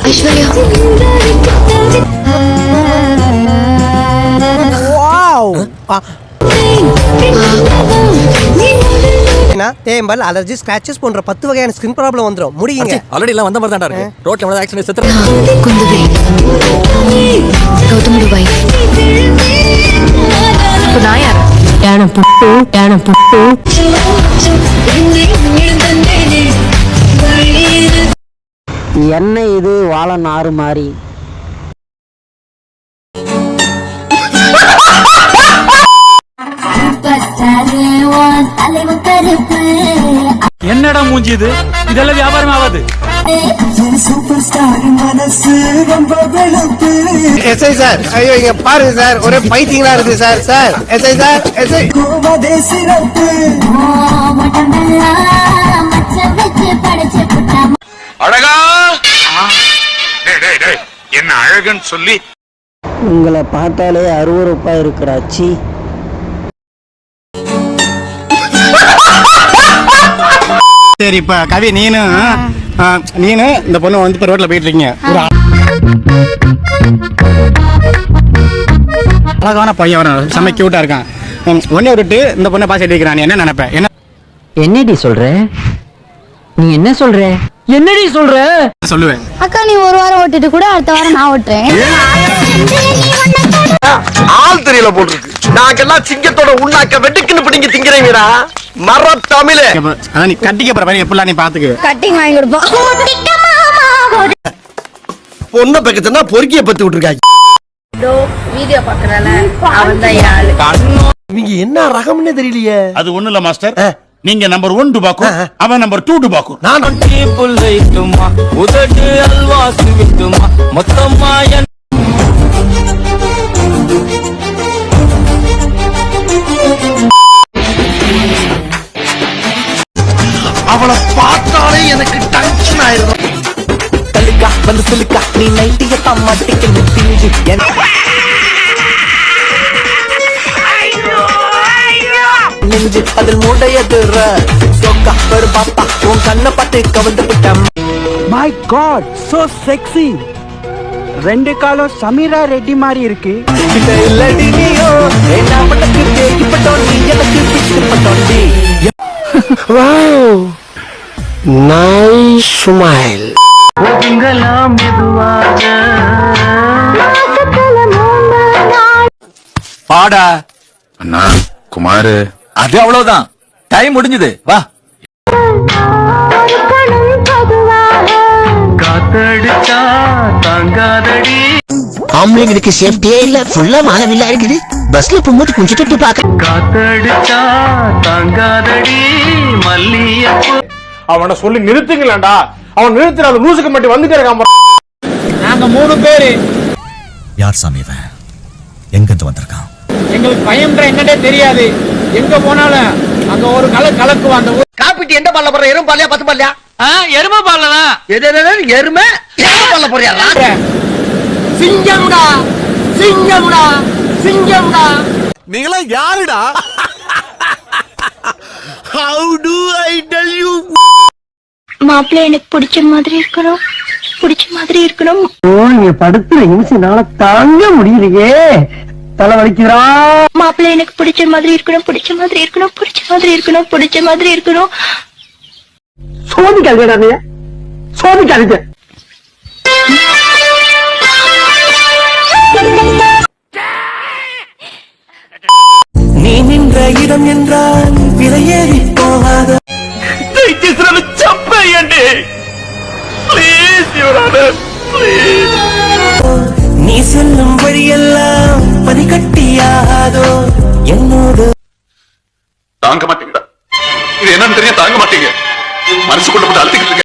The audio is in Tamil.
ஐஸ்வர்யா. தேம்பல் அலர்ஜி ஸ்கிராச்சஸ் போன்ற 10 வகையான ஸ்கின் ப்ராப்ளம் வந்துரும். முடியுங்க. ஆல்ரெடி எல்லாம் வந்த மாதிரி தான் இருக்கு. ரோட்ல வந்து ஆக்சிடென்ட் செத்துற. குந்துவே. கௌதமோட வைஃப். இப்போ நான் யார்? யானை புட்டு. என்ன இது வாழ நாறு மாதிரி? என்னடா மூஞ்சி இது? இதெல்லாம் வியாபாரம் ஆகாது. எஸ்ஐ சார், ஐயோ இங்க பாருங்க சார், ஒரே பைத்தியங்களா இருக்கு sir. Sir SI sir, SI அழகா என்ன அழகுன்னு சொல்லி உங்களை பார்த்தாலே அருவருப்பா இருக்கிறாச்சி. சரி, இப்ப கவி நீனு இந்த பொண்ணு வந்து இப்ப ரோட்ல போயிட்டு இருக்கீங்க. ஒரு அழகான பையன் வரும், செம்ம கியூட்டா இருக்கான். ஒன்னே விட்டு இந்த பொண்ணை பாஸ் எடுக்கிறான். என்ன நினைப்பேன்? என்னடி சொல்ற? நீ என்ன சொல்ற? என்னடி சொல்ற? சொல்லுவேன். அக்கா நீ ஒரு வாரம் ஓட்டிட்டு கூட அடுத்த வாரம் நான் ஓட்டுறேன். ஆள் தெரியல போட்டுருக்கு. நாங்கெல்லாம் சிங்கத்தோட உண்ணாக்க வெட்டுக்குன்னு பிடிங்க திங்கிறீங்கடா. மர தமிழே. அதான் நீ கட்டிக்க போற மாதிரி எப்படிலாம் நீ பாத்துக்கு. கட்டிங் வாங்கி கொடுப்போம். பொண்ணை பக்கத்துனா பொறுக்கிய பத்தி விட்டுருக்காங்க. வீடியோ பாக்குறால அவன் தான் ஆளு. இவங்க என்ன ரகம்னே தெரியலையே. அது ஒண்ணு இல்ல மாஸ்டர், நீங்க நம்பர் 1 டுபாக்கூ, அவன் நம்பர் 2 டுபாக்கூ. நான் உதட்டு அல்வாசு விட்டுமா மொத்தமா அவளை பார்த்தாலே எனக்கு டென்ஷன் ஆயிரும். தலிக்கா வந்து சுலிக்கா நீ நைட்டிய தம்மாட்டிக்கு நிப்பிஞ்சு நெஞ்சு அதில் மூடையதுற சொக்கா பெரு பாப்பா உன் கண்ணை பார்த்து கவர்ந்து விட்டம். My God, so sexy. 2 காலம் சமீரா ரெட்டி மாதிரி இருக்கு. இல்லடி நீயோ என்ன மட்டக்கு தேய்ப்பட்டோம், நீ எனக்கு பிடிக்கப்பட்டோண்டி. Wow, nice smile. ஒதுங்கலாம் மெதுவாக. பாடா அண்ணா குமாரு, அது அவ்வளவுதான். டைம் முடிஞ்சது. வா. காத்தடிச்சா தாங்காதடி. ஆம்பளைங்களுக்கு சேஃப்டியே இல்ல, ஃபுல்லா மானவில்லா இருக்குது. பஸ்ல போகும்போது கொஞ்சம் தொட்டு பாக்க. காத்தடிச்சா தாங்காதடி மல்லியப்பூ. அவனை சொல்லி நிறுத்துங்களேன்டா. அவன் நிறுத்தின அந்த லூசுக்கு மட்டும் வந்துட்டே இருக்கான். நாங்க 3 பேரு. யார் சாமி இவன்? எங்க இருந்து வந்திருக்கான்? எங்களுக்கு பயம்ன்ற என்னடே தெரியாது. எங்க போனாலும் அங்க ஒரு கலக்குவான். அந்த காப்பிட்டு என்ன பண்ண போற? எருமை பாலையா 10 பாலையா? எருமை பால்லதான். எருமை பண்ண போறியா? சிங்கம்டா சிங்கம்டா சிங்கம்டா. நீங்களா யாருடா? How do I tell you? மாப்பிள்ளை எனக்கு பிடிச்ச மாதிரி இருக்கணும். ஓ, நீங்க படுத்துற நிமிஷம்னால தாங்க முடியலையே. தலை வலிக்குறா. மாப்பிள்ளை எனக்கு பிடிச்ச மாதிரி இருக்கணும். சோதிக்காதீங்க, நீங்க சோதிக்காதீங்க. நீ நின்ற இடம் என்றால் விலையேறி போகாத. நீ செல்லும் வழியெல்லாம் பனிக்கட்டியாதோ என்னோடு. தாங்க மாட்டீங்களா? இது என்னன்னு தெரியும், தாங்க மாட்டீங்க. மனசுக்குள்ள போட்டு அழுத்திக்கிட்டு